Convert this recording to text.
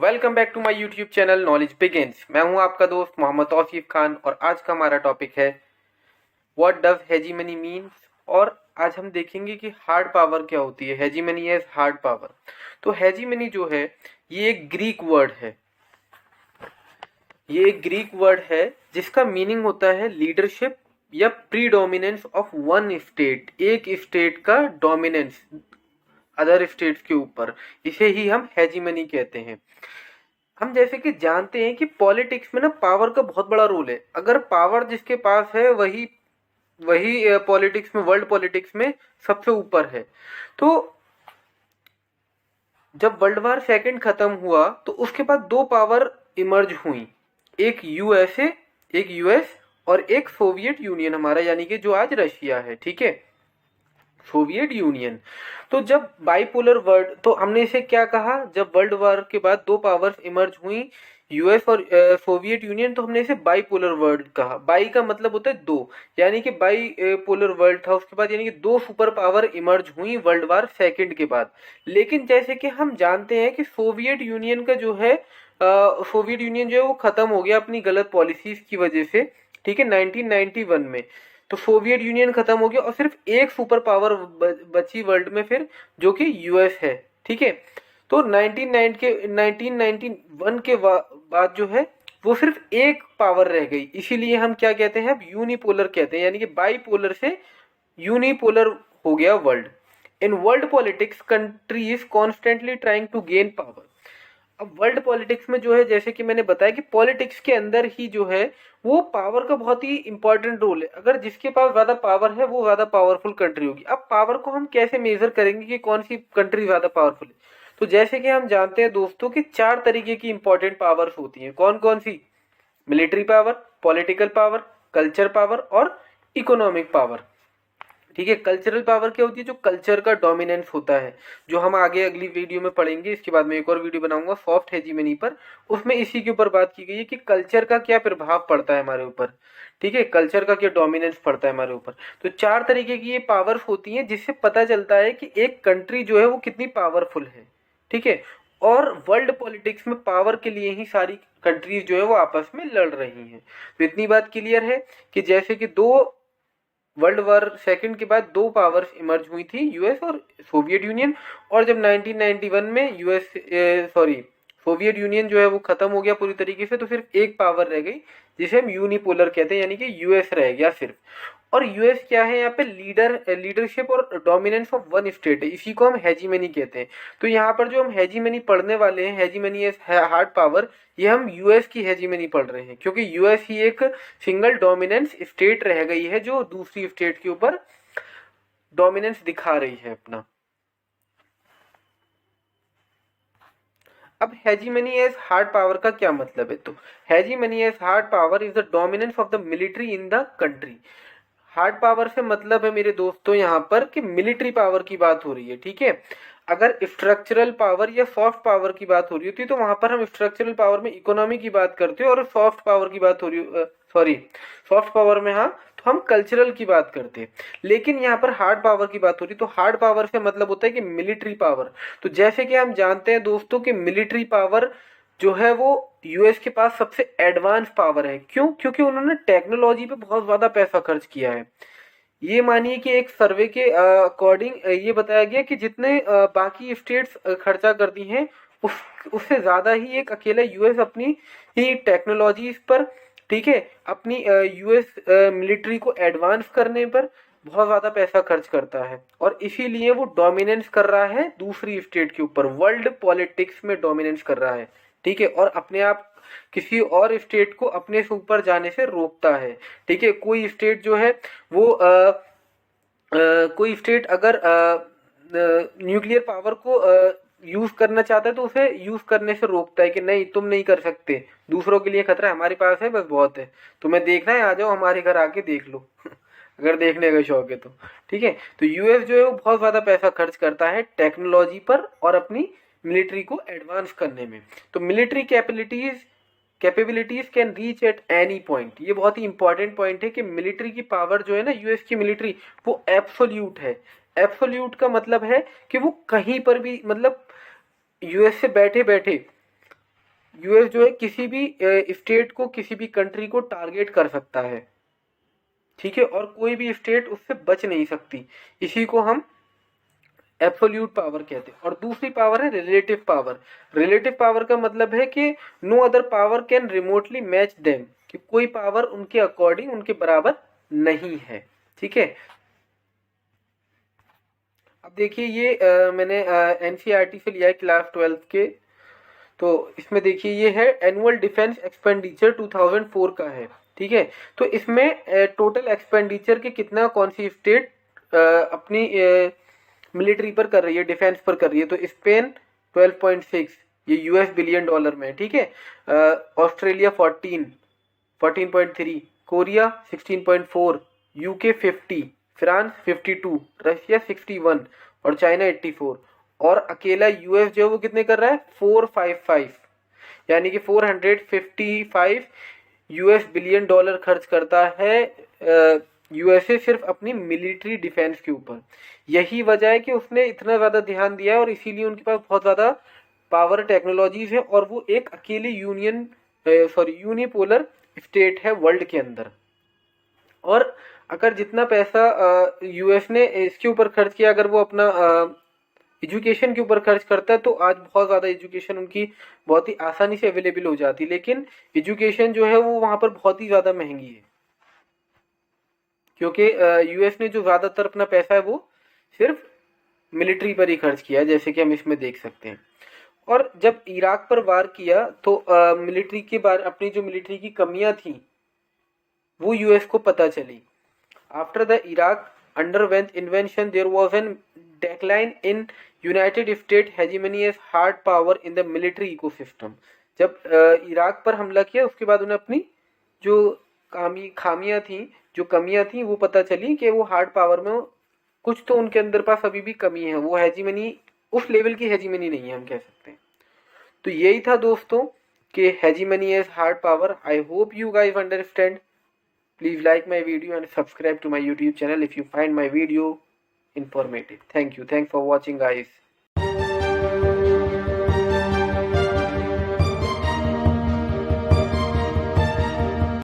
Welcome back to my YouTube channel knowledge begins. मैं हूं आपका दोस्त मोहम्मद तौसीफ खान और आज का हमारा टॉपिक है व्हाट डज हेजीमनी मीन्स। और आज हम देखेंगे कि हार्ड पावर क्या होती है। Hegemony as hard power. तो हेजीमनी जो है ये एक ग्रीक वर्ड है। ये एक ग्रीक वर्ड है जिसका मीनिंग होता है लीडरशिप या प्रीडोमिनेंस ऑफ वन स्टेट, एक स्टेट का डोमिनेंस अदर स्टेट्स के ऊपर। इसे ही हम हेजीमनी कहते हैं। हम जैसे कि जानते हैं कि पॉलिटिक्स में ना पावर का बहुत बड़ा रोल है। अगर पावर जिसके पास है वही वही पॉलिटिक्स में, वर्ल्ड पॉलिटिक्स में सबसे ऊपर है। तो जब वर्ल्ड वार सेकंड खत्म हुआ तो उसके बाद दो पावर इमर्ज हुई, एक यूएसए, एक यूएस और एक सोवियत यूनियन हमारा, यानी कि जो आज रशिया है। ठीक है, सोवियत यूनियन। तो जब बाइपोलर वर्ल्ड, तो हमने इसे क्या कहा, जब वर्ल्ड वॉर के बाद दो पावर्स इमर्ज हुई, यूएस और सोवियत यूनियन, तो हमने इसे बाइपोलर वर्ल्ड कहा। बाई का मतलब होता है दो, यानी कि बाई पोलर वर्ल्ड था उसके बाद, यानी कि दो सुपर पावर इमर्ज हुई वर्ल्ड वार सेकंड के बाद। लेकिन जैसे कि हम जानते हैं कि सोवियत यूनियन का जो है सोवियत यूनियन जो है वो खत्म हो गया अपनी गलत पॉलिसीज की वजह से। ठीक है, 1991 में तो सोवियत यूनियन खत्म हो गया और सिर्फ एक सुपर पावर बची वर्ल्ड में फिर, जो कि यूएस है। ठीक है, तो 1991 के बाद जो है वो सिर्फ एक पावर रह गई। इसीलिए हम क्या कहते हैं, अब यूनिपोलर कहते हैं, यानी कि बाईपोलर से यूनिपोलर हो गया world. In world politics country is constantly trying to gain power. अब वर्ल्ड पॉलिटिक्स में जो है, जैसे कि मैंने बताया कि पॉलिटिक्स के अंदर ही जो है वो पावर का बहुत ही इंपॉर्टेंट रोल है। अगर जिसके पास ज्यादा पावर है वो ज्यादा पावरफुल कंट्री होगी। अब पावर को हम कैसे मेजर करेंगे कि कौन सी कंट्री ज्यादा पावरफुल है? तो जैसे कि हम जानते हैं दोस्तों कि चार तरीके की इंपॉर्टेंट पावर्स होती हैं। कौन कौन सी? Military power, political power, culture power और इकोनॉमिक पावर। ठीक है, कल्चरल पावर क्या होती है? जो कल्चर का डोमिनेंस होता है, जो हम आगे अगली वीडियो में पढ़ेंगे। इसके बाद में एक और वीडियो बनाऊंगा सॉफ्ट हेजीमनी पर, उसमें इसी के ऊपर बात की गई है कि कल्चर का क्या प्रभाव पड़ता है हमारे ऊपर। ठीक है, कल्चर का क्या डोमिनेंस पड़ता है हमारे ऊपर। तो चार तरीके की ये पावर्स होती हैं जिससे पता चलता है कि एक कंट्री जो है वो कितनी पावरफुल है। ठीक है, और वर्ल्ड पॉलिटिक्स में पावर के लिए ही सारी कंट्रीज जो है वो आपस में लड़ रही हैं। तो इतनी बात क्लियर है कि जैसे कि दो वर्ल्ड वॉर सेकंड के बाद दो पावर्स इमर्ज हुई थी, यूएस और सोवियत यूनियन। और जब 1991 में सोवियत यूनियन जो है वो खत्म हो गया पूरी तरीके से, तो सिर्फ एक पावर रह गई जिसे हम यूनिपोलर कहते हैं, यानी कि यूएस रह गया सिर्फ। और यूएस क्या है यहाँ पे? लीडरशिप और डोमिनेंस ऑफ वन स्टेट है, इसी को हम हेजीमनी कहते हैं। तो यहाँ पर जो हम हेजीमनी पढ़ने वाले हैं, हेजीमनी एज हार्ड पावर, ये हम यूएस की हेजीमनी पढ़ रहे हैं, क्योंकि यूएस ही एक सिंगल डोमिनेंस स्टेट रह गई है जो दूसरी स्टेट के ऊपर डोमिनेंस दिखा रही है अपना। अब हेजीमनी एज हार्ड पावर का क्या मतलब है? तो hegemony as hard power is the dominance of the military in the country. Hard power से मतलब है मेरे दोस्तों यहाँ पर कि मिलिट्री पावर की बात हो रही है। ठीक है, अगर स्ट्रक्चरल पावर या सॉफ्ट पावर की बात हो रही होती तो वहां पर हम स्ट्रक्चरल पावर में इकोनॉमी की बात करते हैं, और सॉफ्ट पावर की बात हो रही, सॉफ्ट पावर में, हाँ, तो हम कल्चरल की बात करते हैं। लेकिन यहाँ पर हार्ड पावर की बात हो रही, तो हार्ड पावर से मतलब होता है कि मिलिट्री पावर। तो जैसे कि हम जानते हैं दोस्तों कि मिलिट्री पावर जो है वो यूएस के पास सबसे एडवांस पावर है। क्यों? क्योंकि उन्होंने टेक्नोलॉजी पे बहुत ज्यादा पैसा खर्च किया है। ये मानिए कि एक सर्वे के अकॉर्डिंग ये बताया गया कि जितने बाकी स्टेट्स खर्चा करती हैं उस उससे ज्यादा ही एक अकेला यूएस अपनी ही टेक्नोलॉजीज पर, ठीक है, अपनी यूएस मिलिट्री को एडवांस करने पर बहुत ज्यादा पैसा खर्च करता है, और इसीलिए वो डोमिनेंस कर रहा है दूसरी स्टेट के ऊपर, वर्ल्ड पॉलिटिक्स में डोमिनेंस कर रहा है। ठीक है, और अपने आप किसी और स्टेट को अपने से ऊपर जाने से रोकता है। ठीक है, कोई स्टेट जो है वो कोई स्टेट अगर न्यूक्लियर पावर को यूज करना चाहता है तो उसे यूज करने से रोकता है कि नहीं, तुम नहीं कर सकते, दूसरों के लिए खतरा है, हमारे पास है बस बहुत है, तुम्हें देखना है आ जाओ हमारे घर आके देख लो अगर देखने का शौक है तो। ठीक है, तो यूएस जो है वो बहुत ज्यादा पैसा खर्च करता है टेक्नोलॉजी पर और अपनी मिलिट्री को एडवांस करने में। तो military capabilities can reach at any point. ये बहुत ही इंपॉर्टेंट पॉइंट है कि मिलिट्री की पावर जो है ना, यूएस की मिलिट्री, वो एब्सोल्यूट है। एब्सोल्यूट का मतलब है कि वो कहीं पर भी, मतलब यूएस से बैठे बैठे यूएस जो है किसी भी स्टेट को, किसी भी कंट्री को टारगेट कर सकता है, ठीक है, और कोई भी स्टेट उससे बच नहीं सकती। इसी को हम एब्सोल्यूट पावर कहते हैं। और दूसरी पावर है रिलेटिव पावर। रिलेटिव पावर का मतलब है कि no other power can remotely match them, कि कोई पावर उनके अकॉर्डिंग, उनके बराबर नहीं है, ठीक है। अब देखिए ये मैंने एनसीईआरटी से लिया है क्लास 12 के। तो इसमें देखिए ये है एनुअल डिफेंस एक्सपेंडिचर 2004 का है, ठीक है। तो इसमें टोटल एक्सपेंडिचर के कितना कौन सी स्टेट अपनी मिलिट्री पर कर रही है, डिफेंस पर कर रही है। तो स्पेन 12.6, ये यूएस बिलियन डॉलर में, ठीक है। Australia 14.3, Korea 16.4, UK 50, France 52, Russia 61 और चाइना 84। और अकेला यूएस जो है वो कितने कर रहा है 455, यानी कि 455 यूएस बिलियन डॉलर खर्च करता है यूएसए सिर्फ अपनी मिलिट्री डिफेंस के ऊपर। यही वजह है कि उसने इतना ज़्यादा ध्यान दिया है और इसीलिए उनके पास बहुत ज़्यादा पावर टेक्नोलॉजीज है और वो एक अकेली यूनिपोलर स्टेट है वर्ल्ड के अंदर। और अगर जितना पैसा यूएस ने इसके ऊपर खर्च किया, अगर वो अपना एजुकेशन के ऊपर खर्च करता है, तो आज बहुत ज़्यादा एजुकेशन उनकी बहुत ही आसानी से अवेलेबल हो जाती है। लेकिन एजुकेशन जो है वो वहाँ पर बहुत ही ज़्यादा महंगी है, क्योंकि यूएस ने जो ज़्यादातर अपना पैसा है वो सिर्फ मिलिट्री पर ही खर्च किया है, जैसे कि हम इसमें देख सकते हैं। और जब इराक पर वार किया तो मिलिट्री के बारे, अपनी जो मिलिट्री की कमियां थी वो यूएस को पता चली। After the Iraq underwent invention, there was an decline in United States hegemony as hard power in the military ecosystem। जब इराक पर हमला किया उसके बाद उन्हें अपनी जो खामियां थी, जो कमियां थी वो पता चली कि वो हार्ड पावर में कुछ तो उनके अंदर पास अभी भी कमी है, वो हेजीमनी उस लेवल की हेजीमनी नहीं है, हम कह सकते हैं। तो यही था दोस्तों कि hegemony as hard power. I hope you guys understand. Please like my video and subscribe to my YouTube channel if you find my video informative. Thank you. Thanks for watching, guys.